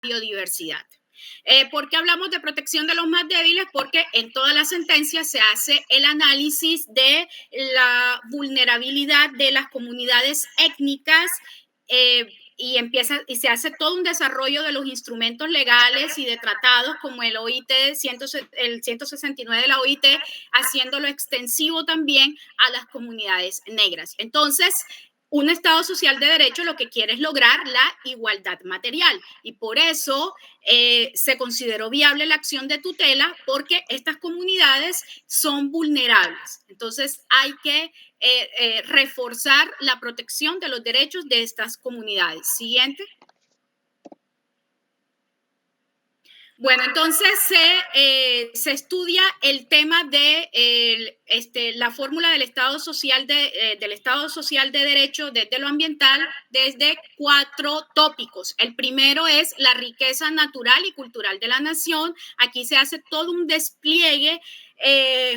biodiversidad. ¿Por qué hablamos de protección de los más débiles? Porque en todas las sentencias se hace el análisis de la vulnerabilidad de las comunidades étnicas y se hace todo un desarrollo de los instrumentos legales y de tratados como el OIT, el 169 de la OIT, haciéndolo extensivo también a las comunidades negras. Entonces, un Estado social de derecho lo que quiere es lograr la igualdad material y por eso se consideró viable la acción de tutela porque estas comunidades son vulnerables. Entonces hay que reforzar la protección de los derechos de estas comunidades. Siguiente. Bueno, entonces se estudia el tema de la fórmula del Estado Social de Derecho desde lo ambiental desde 4 tópicos. El primero es la riqueza natural y cultural de la nación. Aquí se hace todo un despliegue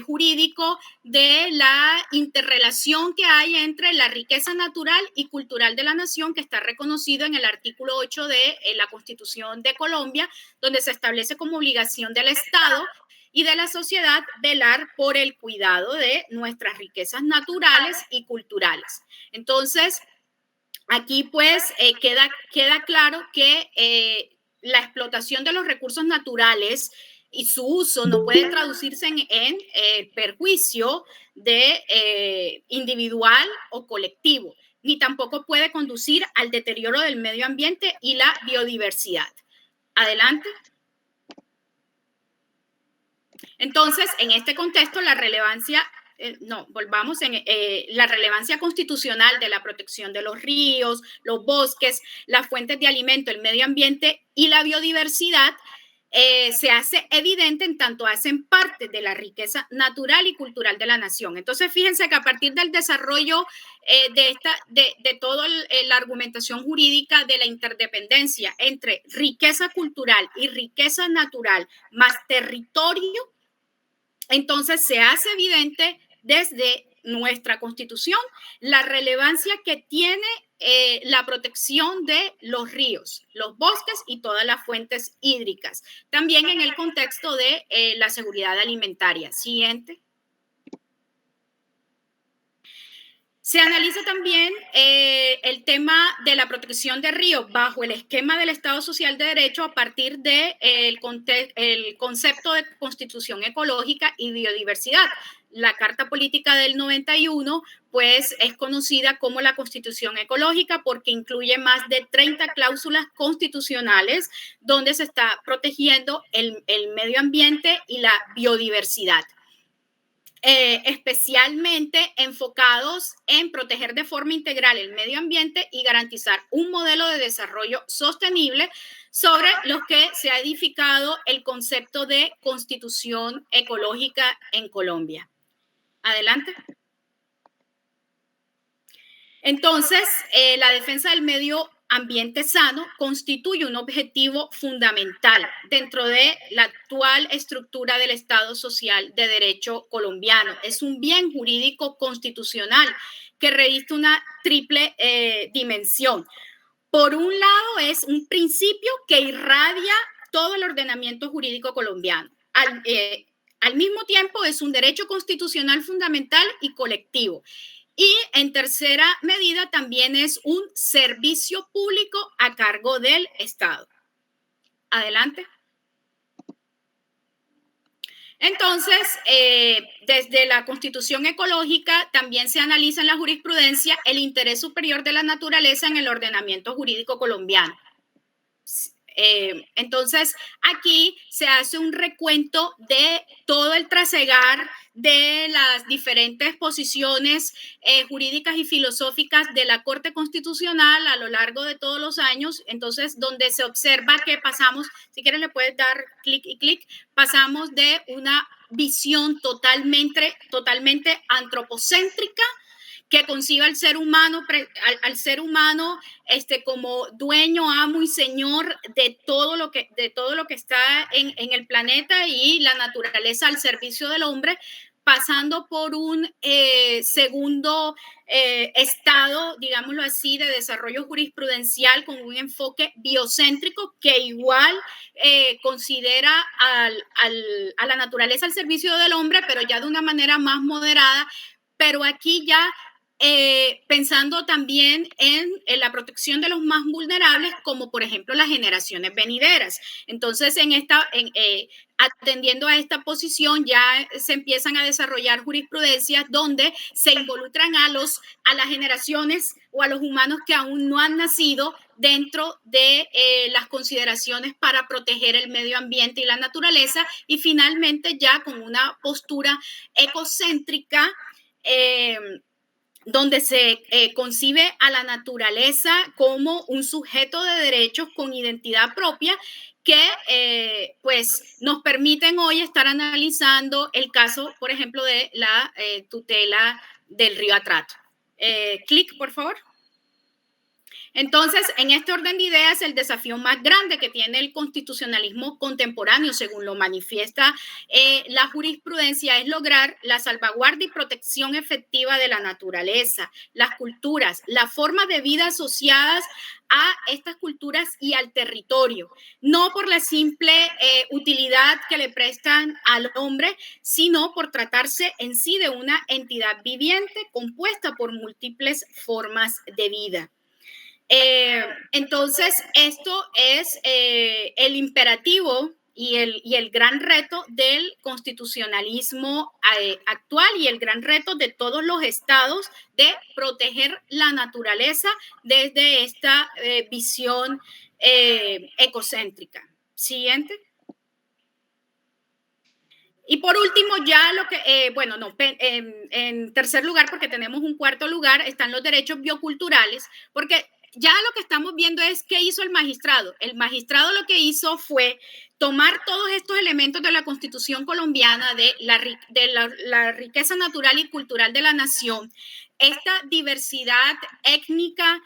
jurídico de la interrelación que hay entre la riqueza natural y cultural de la nación, que está reconocido en el artículo 8 de la Constitución de Colombia, donde se establece como obligación del Estado y de la sociedad velar por el cuidado de nuestras riquezas naturales y culturales. Entonces, aquí pues queda claro que la explotación de los recursos naturales y su uso no puede traducirse en perjuicio de individual o colectivo, ni tampoco puede conducir al deterioro del medio ambiente y la biodiversidad. Adelante. Entonces, en este contexto, la relevancia la relevancia constitucional de la protección de los ríos, los bosques, las fuentes de alimento, el medio ambiente y la biodiversidad se hace evidente en tanto hacen parte de la riqueza natural y cultural de la nación. Entonces, fíjense que a partir del desarrollo de toda la argumentación jurídica de la interdependencia entre riqueza cultural y riqueza natural más territorio, entonces se hace evidente desde nuestra Constitución la relevancia que tiene la protección de los ríos, los bosques y todas las fuentes hídricas, también en el contexto de la seguridad alimentaria. Siguiente. Se analiza también el tema de la protección de ríos bajo el esquema del Estado Social de Derecho a partir del concepto de constitución ecológica y biodiversidad. La Carta Política del 91 pues es conocida como la Constitución Ecológica porque incluye más de 30 cláusulas constitucionales donde se está protegiendo el medio ambiente y la biodiversidad. Especialmente enfocados en proteger de forma integral el medio ambiente y garantizar un modelo de desarrollo sostenible sobre los que se ha edificado el concepto de constitución ecológica en Colombia. Adelante. Entonces, la defensa del medio ambiente sano constituye un objetivo fundamental dentro de la actual estructura del Estado Social de Derecho colombiano. Es un bien jurídico constitucional que reviste una triple dimensión. Por un lado, es un principio que irradia todo el ordenamiento jurídico colombiano. Al mismo tiempo, es un derecho constitucional fundamental y colectivo. Y en tercera medida también es un servicio público a cargo del Estado. Adelante. Entonces, desde la Constitución ecológica también se analiza en la jurisprudencia el interés superior de la naturaleza en el ordenamiento jurídico colombiano. Entonces, aquí se hace un recuento de todo el trasegar de las diferentes posiciones jurídicas y filosóficas de la Corte Constitucional a lo largo de todos los años, entonces donde se observa que pasamos, si quieres le puedes dar clic y clic, pasamos de una visión totalmente antropocéntrica que concibe al ser humano como dueño, amo y señor de todo lo que está en el planeta y la naturaleza al servicio del hombre, pasando por un segundo estado, digámoslo así, de desarrollo jurisprudencial con un enfoque biocéntrico que igual considera a la naturaleza al servicio del hombre, pero ya de una manera más moderada, pero aquí ya pensando también en la protección de los más vulnerables, como por ejemplo las generaciones venideras. Entonces, atendiendo a esta posición, ya se empiezan a desarrollar jurisprudencias donde se involucran a las generaciones o a los humanos que aún no han nacido dentro de las consideraciones para proteger el medio ambiente y la naturaleza, y finalmente ya con una postura ecocéntrica, donde se concibe a la naturaleza como un sujeto de derechos con identidad propia que pues nos permiten hoy estar analizando el caso, por ejemplo, de la tutela del río Atrato. Clic, por favor. Entonces, en este orden de ideas, el desafío más grande que tiene el constitucionalismo contemporáneo, según lo manifiesta la jurisprudencia, es lograr la salvaguardia y protección efectiva de la naturaleza, las culturas, las formas de vida asociadas a estas culturas y al territorio, no por la simple utilidad que le prestan al hombre, sino por tratarse en sí de una entidad viviente compuesta por múltiples formas de vida. Entonces, esto es el imperativo y el gran reto del constitucionalismo actual y el gran reto de todos los estados de proteger la naturaleza desde esta visión ecocéntrica. Siguiente. Y por último, ya lo que, bueno, no, en tercer lugar, porque tenemos un cuarto lugar, están los derechos bioculturales, porque ya lo que estamos viendo es qué hizo el magistrado. El magistrado lo que hizo fue tomar todos estos elementos de la Constitución colombiana, de la riqueza natural y cultural de la nación, esta diversidad étnica,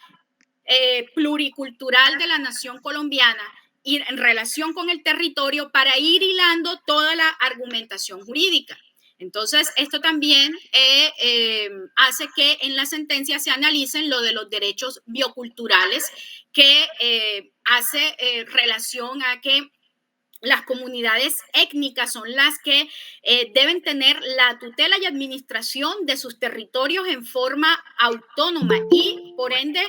pluricultural de la nación colombiana, y en relación con el territorio para ir hilando toda la argumentación jurídica. Entonces, esto también hace que en la sentencia se analicen lo de los derechos bioculturales, que hace relación a que las comunidades étnicas son las que deben tener la tutela y administración de sus territorios en forma autónoma y, por ende,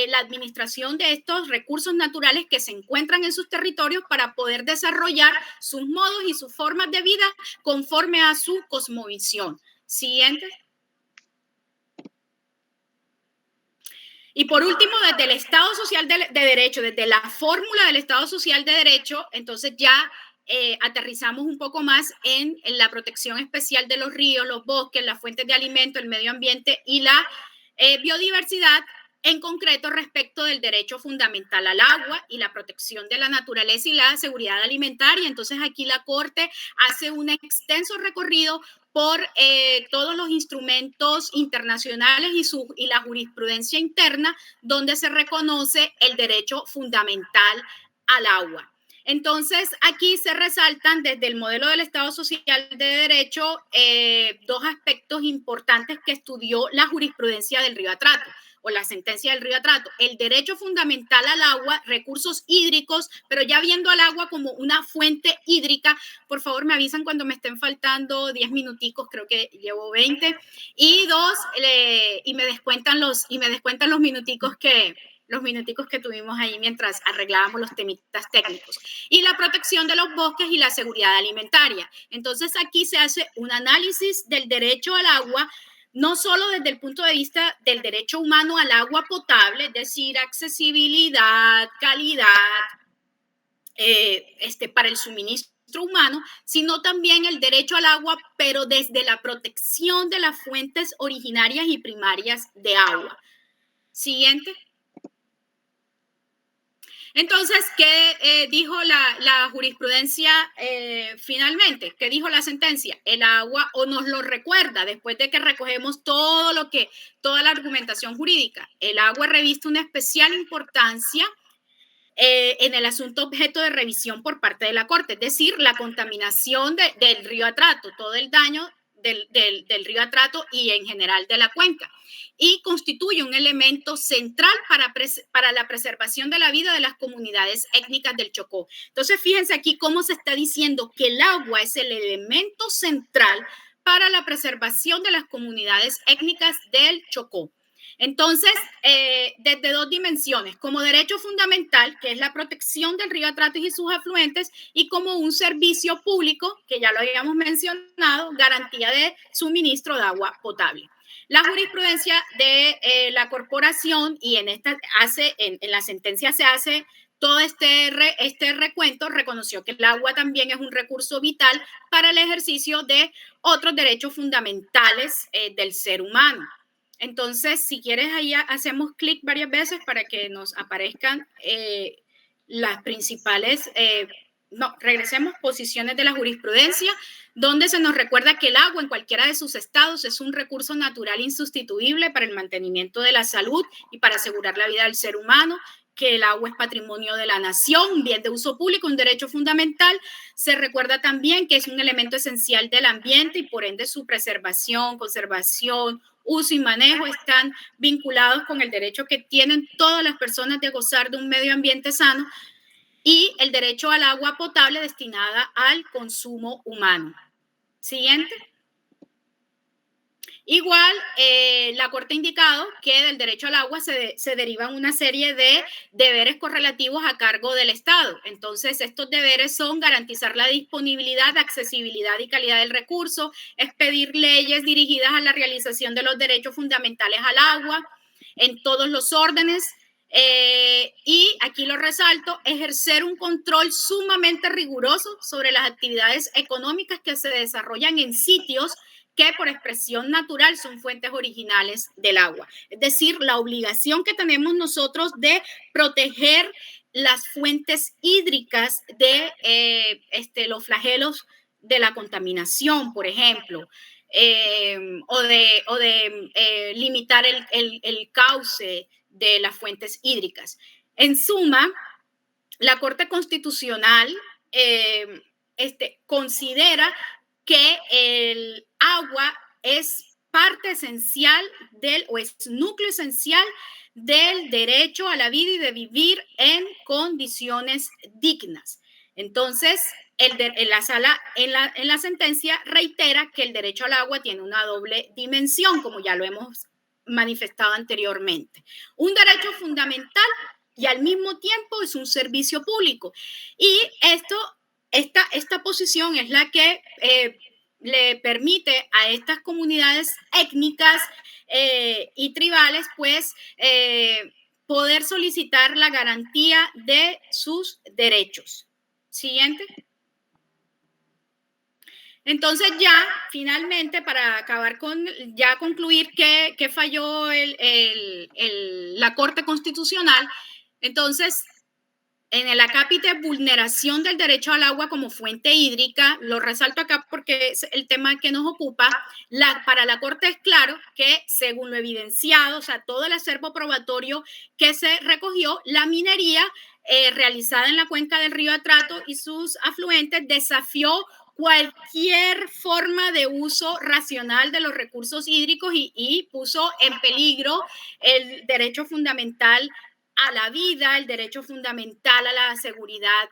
la administración de estos recursos naturales que se encuentran en sus territorios para poder desarrollar sus modos y sus formas de vida conforme a su cosmovisión. Siguiente. Y por último, desde el Estado Social de Derecho, desde la fórmula del Estado Social de Derecho, entonces ya aterrizamos un poco más en la protección especial de los ríos, los bosques, las fuentes de alimento, el medio ambiente y la biodiversidad, en concreto respecto del derecho fundamental al agua y la protección de la naturaleza y la seguridad alimentaria. Entonces aquí la Corte hace un extenso recorrido por todos los instrumentos internacionales y la jurisprudencia interna, donde se reconoce el derecho fundamental al agua. Entonces, aquí se resaltan desde el modelo del Estado Social de Derecho dos aspectos importantes que estudió la jurisprudencia del Río Atrato o la sentencia del Río Atrato: el derecho fundamental al agua, recursos hídricos, pero ya viendo al agua como una fuente hídrica. Por favor, me avisan cuando me estén faltando 10 minuticos, creo que llevo 20. Y dos, y me descuentan los minuticos que tuvimos ahí mientras arreglábamos los temitas técnicos. Y la protección de los bosques y la seguridad alimentaria. Entonces, aquí se hace un análisis del derecho al agua, no solo desde el punto de vista del derecho humano al agua potable, es decir, accesibilidad, calidad, para el suministro humano, sino también el derecho al agua, pero desde la protección de las fuentes originarias y primarias de agua. Siguiente. Entonces, ¿qué dijo la jurisprudencia finalmente? ¿Qué dijo la sentencia? El agua, o nos lo recuerda después de que recogemos toda la argumentación jurídica, el agua reviste una especial importancia en el asunto objeto de revisión por parte de la Corte, es decir, la contaminación del río Atrato, todo el daño del río Atrato y en general de la cuenca, y constituye un elemento central para la preservación de la vida de las comunidades étnicas del Chocó. Entonces, fíjense aquí cómo se está diciendo que el agua es el elemento central para la preservación de las comunidades étnicas del Chocó. Entonces, desde dos dimensiones, como derecho fundamental, que es la protección del río Atrato y sus afluentes, y como un servicio público, que ya lo habíamos mencionado, garantía de suministro de agua potable. La jurisprudencia de la corporación, y en la sentencia se hace todo este recuento, reconoció que el agua también es un recurso vital para el ejercicio de otros derechos fundamentales del ser humano. Entonces, si quieres, ahí hacemos clic varias veces para que nos aparezcan las principales, regresemos, posiciones de la jurisprudencia, donde se nos recuerda que el agua en cualquiera de sus estados es un recurso natural insustituible para el mantenimiento de la salud y para asegurar la vida del ser humano, que el agua es patrimonio de la nación, un bien de uso público, un derecho fundamental. Se recuerda también que es un elemento esencial del ambiente y por ende su preservación, conservación, uso y manejo están vinculados con el derecho que tienen todas las personas de gozar de un medio ambiente sano y el derecho al agua potable destinada al consumo humano. Siguiente. Igual, la Corte ha indicado que del derecho al agua se derivan una serie de deberes correlativos a cargo del Estado. Entonces, estos deberes son garantizar la disponibilidad, accesibilidad y calidad del recurso, expedir leyes dirigidas a la realización de los derechos fundamentales al agua en todos los órdenes, y aquí lo resalto, ejercer un control sumamente riguroso sobre las actividades económicas que se desarrollan en sitios que por expresión natural son fuentes originales del agua. Es decir, la obligación que tenemos nosotros de proteger las fuentes hídricas de los flagelos de la contaminación, por ejemplo, o de limitar el cauce de las fuentes hídricas. En suma, la Corte Constitucional considera que el agua es parte esencial o es núcleo esencial del derecho a la vida y de vivir en condiciones dignas. Entonces, en la sentencia reitera que el derecho al agua tiene una doble dimensión, como ya lo hemos manifestado anteriormente. Un derecho fundamental y al mismo tiempo es un servicio público. Y esta posición es la que le permite a estas comunidades étnicas y tribales, pues, poder solicitar la garantía de sus derechos. Siguiente. Entonces ya, finalmente, para acabar concluir que falló la Corte Constitucional, entonces, en el acápite vulneración del derecho al agua como fuente hídrica, lo resalto acá porque es el tema que nos ocupa, para la Corte es claro que, según lo evidenciado, o sea, todo el acervo probatorio que se recogió, la minería realizada en la cuenca del río Atrato y sus afluentes desafió cualquier forma de uso racional de los recursos hídricos y puso en peligro el derecho fundamental a la vida, el derecho fundamental a la seguridad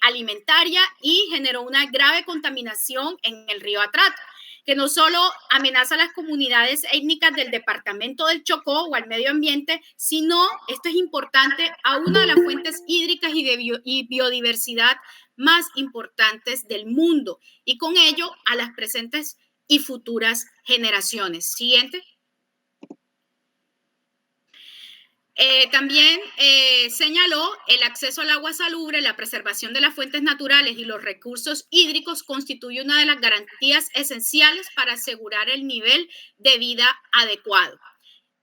alimentaria y generó una grave contaminación en el río Atrato, que no solo amenaza a las comunidades étnicas del departamento del Chocó o al medio ambiente, sino, esto es importante, a una de las fuentes hídricas y biodiversidad más importantes del mundo y con ello a las presentes y futuras generaciones. Siguiente. También señaló el acceso al agua salubre, la preservación de las fuentes naturales y los recursos hídricos constituye una de las garantías esenciales para asegurar el nivel de vida adecuado.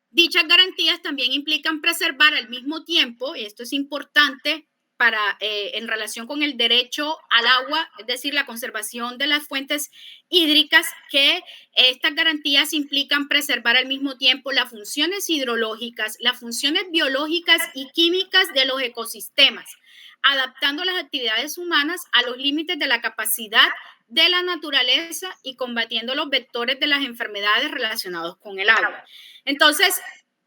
Dichas garantías también implican preservar al mismo tiempo, y esto es importante, en relación con el derecho al agua, es decir, la conservación de las fuentes hídricas, que estas garantías implican preservar al mismo tiempo las funciones hidrológicas, las funciones biológicas y químicas de los ecosistemas, adaptando las actividades humanas a los límites de la capacidad de la naturaleza y combatiendo los vectores de las enfermedades relacionados con el agua. Entonces,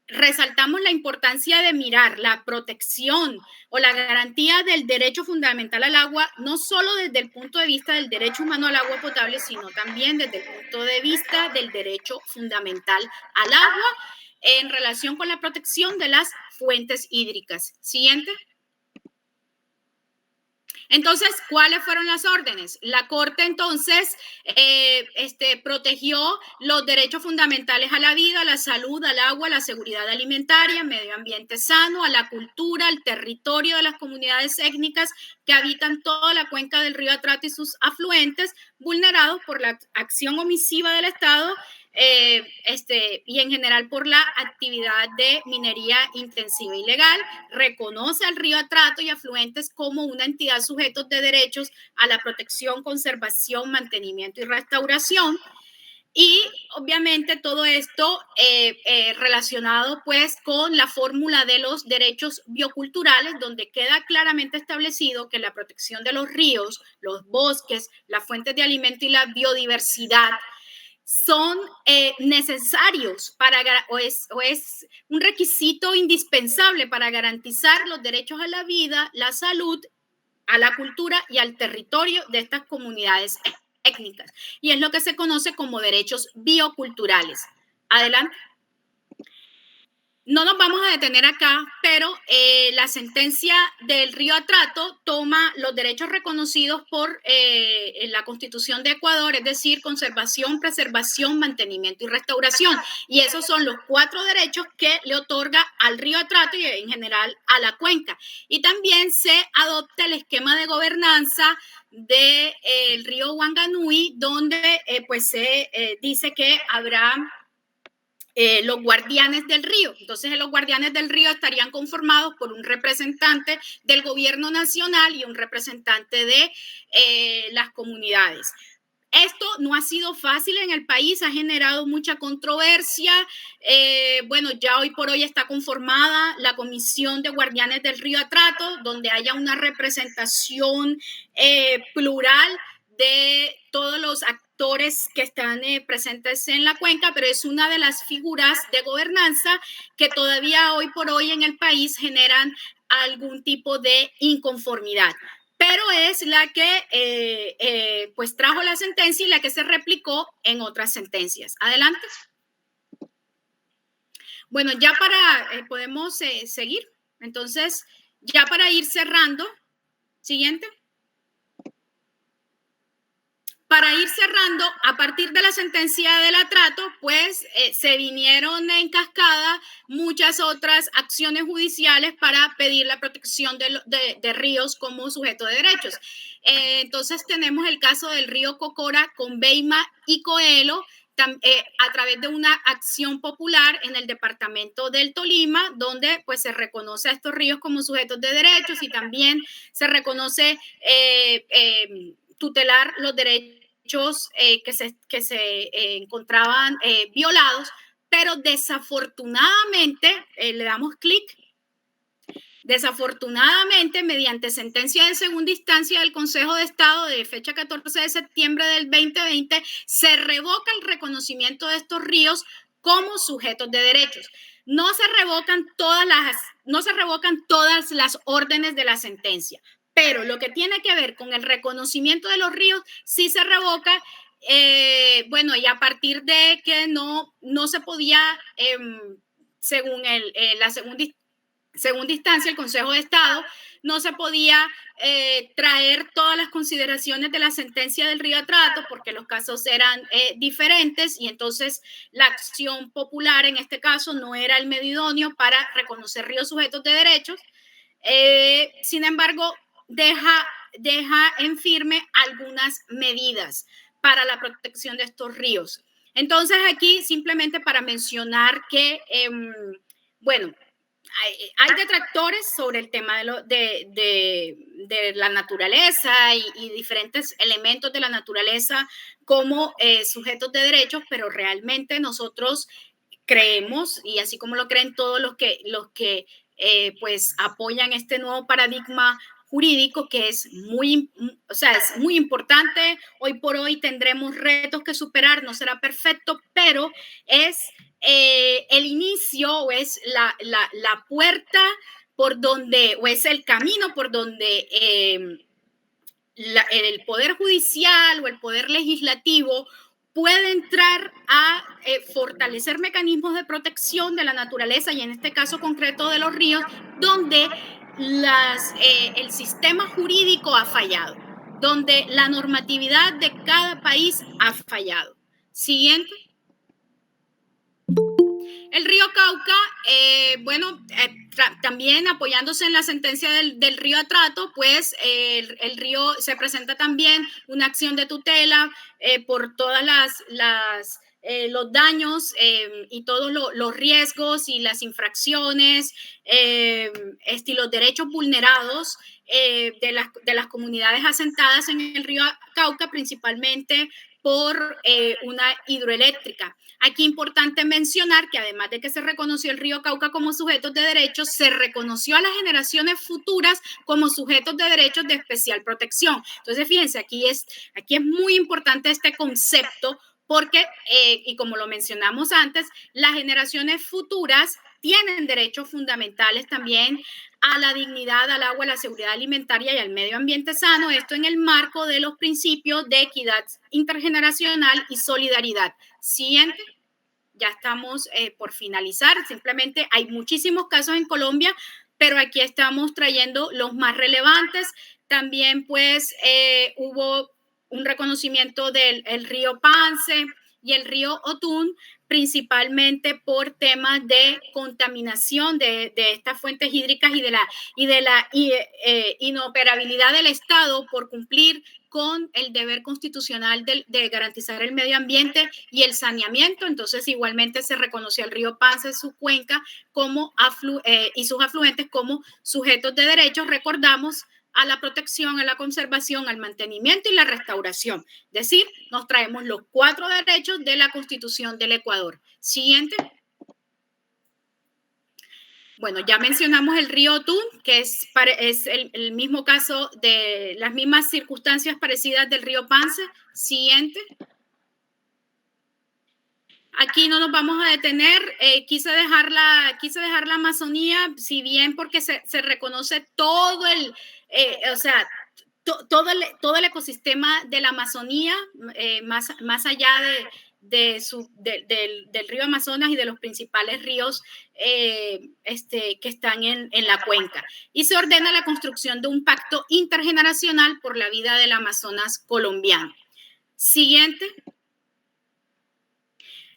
resaltamos la importancia de mirar la protección o la garantía del derecho fundamental al agua, no solo desde el punto de vista del derecho humano al agua potable, sino también desde el punto de vista del derecho fundamental al agua en relación con la protección de las fuentes hídricas. Siguiente. Entonces, ¿cuáles fueron las órdenes? La Corte entonces protegió los derechos fundamentales a la vida, a la salud, al agua, a la seguridad alimentaria, medio ambiente sano, a la cultura, al territorio de las comunidades étnicas que habitan toda la cuenca del río Atrato y sus afluentes, vulnerados por la acción omisiva del Estado y en general por la actividad de minería intensiva e ilegal. Reconoce al río Atrato y afluentes como una entidad sujetos de derechos a la protección, conservación, mantenimiento y restauración. Y obviamente todo esto relacionado pues con la fórmula de los derechos bioculturales, donde queda claramente establecido que la protección de los ríos, los bosques, las fuentes de alimento y la biodiversidad son necesarios o es un requisito indispensable para garantizar los derechos a la vida, la salud, a la cultura y al territorio de estas comunidades étnicas. Y es lo que se conoce como derechos bioculturales. Adelante. No nos vamos a detener acá, pero la sentencia del Río Atrato toma los derechos reconocidos por la Constitución de Ecuador, es decir, conservación, preservación, mantenimiento y restauración. Y esos son los 4 derechos que le otorga al Río Atrato y en general a la cuenca. Y también se adopta el esquema de gobernanza del río Wanganui, donde pues se dice que habrá los guardianes del río. Entonces, los guardianes del río estarían conformados por un representante del gobierno nacional y un representante de las comunidades. Esto no ha sido fácil en el país, ha generado mucha controversia. Bueno, ya hoy por hoy está conformada la Comisión de Guardianes del Río Atrato, donde haya una representación plural de todos los actores que están presentes en la cuenca, pero es una de las figuras de gobernanza que todavía hoy por hoy en el país generan algún tipo de inconformidad. Pero es la que pues trajo la sentencia y la que se replicó en otras sentencias. Adelante. Bueno, ya podemos seguir. Entonces, ya para ir cerrando, siguiente. Para ir cerrando, a partir de la sentencia del Atrato, pues se vinieron en cascada muchas otras acciones judiciales para pedir la protección de ríos como sujeto de derechos. Entonces tenemos el caso del río Cocora con Beima y Coelho, a través de una acción popular en el departamento del Tolima, donde pues se reconoce a estos ríos como sujetos de derechos y también se reconoce tutelar los derechos que se encontraban violados, pero desafortunadamente, le damos clic, desafortunadamente, mediante sentencia de segunda instancia del Consejo de Estado de fecha 14 de septiembre del 2020, se revoca el reconocimiento de estos ríos como sujetos de derechos. No se revocan todas las órdenes de la sentencia, pero lo que tiene que ver con el reconocimiento de los ríos sí se revoca. Bueno, y a partir de que no se podía, según la segunda instancia, el Consejo de Estado, no se podía traer todas las consideraciones de la sentencia del Río Atrato porque los casos eran diferentes y entonces la acción popular en este caso no era el medio idóneo para reconocer ríos sujetos de derechos. Sin embargo, deja en firme algunas medidas para la protección de estos ríos. Entonces, aquí simplemente para mencionar que, bueno, hay detractores sobre el tema de la naturaleza y diferentes elementos de la naturaleza como sujetos de derechos, pero realmente nosotros creemos, y así como lo creen todos los que pues apoyan este nuevo paradigma jurídico que es es muy importante. Hoy por hoy tendremos retos que superar, no será perfecto, pero es el inicio o es la puerta por donde, o es el camino por donde el Poder Judicial o el Poder Legislativo puede entrar a fortalecer mecanismos de protección de la naturaleza y en este caso concreto de los ríos, donde el sistema jurídico ha fallado, donde la normatividad de cada país ha fallado. Siguiente. El río Cauca, también apoyándose en la sentencia del río Atrato, pues el río se presenta también una acción de tutela por todas los daños y todos los riesgos y las infracciones y los derechos vulnerados de las comunidades asentadas en el río Cauca, principalmente por una hidroeléctrica. Aquí es importante mencionar que además de que se reconoció el río Cauca como sujetos de derechos, se reconoció a las generaciones futuras como sujetos de derechos de especial protección. Entonces, fíjense, aquí es muy importante este concepto porque, y como lo mencionamos antes, las generaciones futuras tienen derechos fundamentales también a la dignidad, al agua, a la seguridad alimentaria y al medio ambiente sano, esto en el marco de los principios de equidad intergeneracional y solidaridad. Siguiente. Ya estamos por finalizar. Simplemente hay muchísimos casos en Colombia, pero aquí estamos trayendo los más relevantes. También pues hubo un reconocimiento del río Pance y el río Otún, principalmente por temas de contaminación de estas fuentes hídricas y de la inoperabilidad del Estado por cumplir con el deber constitucional de garantizar el medio ambiente y el saneamiento. Entonces, igualmente se reconoció al río Pance, su cuenca y sus afluentes como sujetos de derechos. Recordamos a la protección, a la conservación, al mantenimiento y la restauración. Es decir, nos traemos los 4 derechos de la Constitución del Ecuador. Siguiente. Bueno, ya mencionamos el río Otún, que es el mismo caso de las mismas circunstancias parecidas del río Pance. Siguiente. Aquí no nos vamos a detener. Quise dejar la Amazonía, si bien porque se reconoce todo todo el ecosistema de la Amazonía, más allá del río Amazonas y de los principales ríos que están en la cuenca. Y se ordena la construcción de un pacto intergeneracional por la vida del Amazonas colombiano. Siguiente.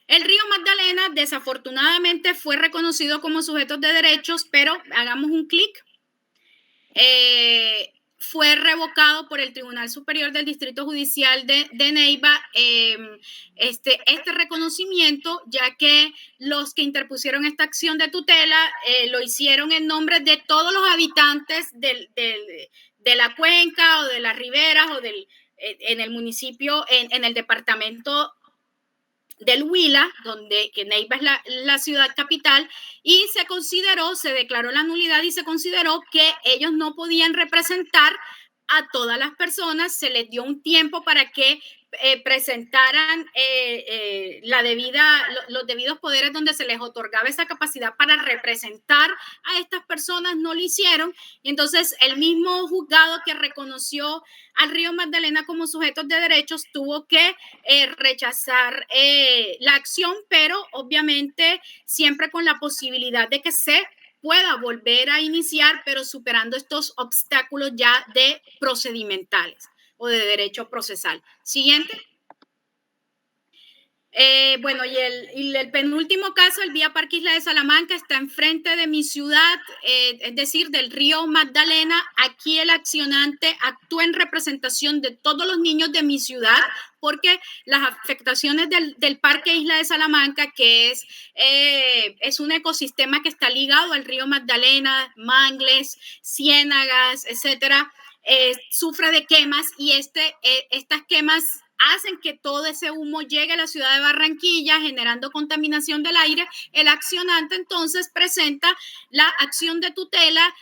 El río Magdalena desafortunadamente fue reconocido como sujetos de derechos, pero hagamos un clic. Fue revocado por el Tribunal Superior del Distrito Judicial de Neiva este reconocimiento, ya que los que interpusieron esta acción de tutela lo hicieron en nombre de todos los habitantes de la cuenca o de las riberas o en el municipio, en el departamento del Huila, que Neiva es la ciudad capital, y se declaró la nulidad y se consideró que ellos no podían representar a todas las personas. Se les dio un tiempo para que presentaran los debidos poderes donde se les otorgaba esa capacidad para representar a estas personas. No lo hicieron, y entonces el mismo juzgado que reconoció al río Magdalena como sujetos de derechos tuvo que rechazar la acción, pero obviamente siempre con la posibilidad de que se pueda volver a iniciar, pero superando estos obstáculos ya de procedimentales o de derecho procesal. Siguiente. Bueno, y el penúltimo caso, el Vía Parque Isla de Salamanca, está enfrente de mi ciudad, es decir, del río Magdalena. Aquí el accionante actúa en representación de todos los niños de mi ciudad, porque las afectaciones del Parque Isla de Salamanca, que es un ecosistema que está ligado al río Magdalena, mangles, ciénagas, etcétera, sufre de quemas, y estas quemas hacen que todo ese humo llegue a la ciudad de Barranquilla, generando contaminación del aire. El accionante entonces presenta la acción de tutela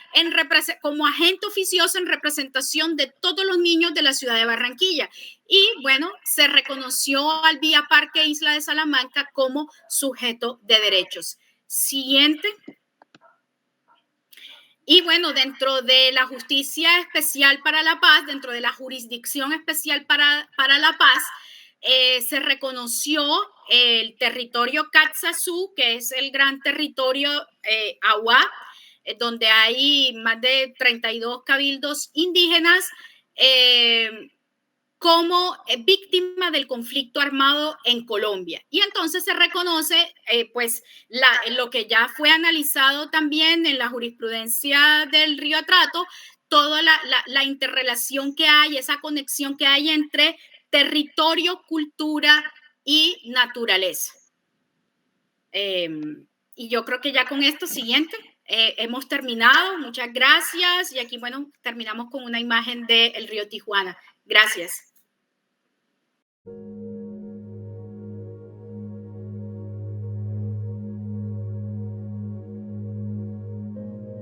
como agente oficioso en representación de todos los niños de la ciudad de Barranquilla. Y bueno, se reconoció al Vía Parque Isla de Salamanca como sujeto de derechos. Siguiente. Y bueno, dentro de la Justicia Especial para la Paz, dentro de la Jurisdicción Especial para la Paz, se reconoció el territorio Catsazú, que es el gran territorio Aguá, donde hay más de 32 cabildos indígenas, como víctima del conflicto armado en Colombia. Y entonces se reconoce pues lo que ya fue analizado también en la jurisprudencia del Río Atrato, toda la interrelación que hay, esa conexión que hay entre territorio, cultura y naturaleza. Y yo creo que ya con esto siguiente hemos terminado. Muchas gracias. Y aquí, bueno, terminamos con una imagen del río Tijuana. Gracias.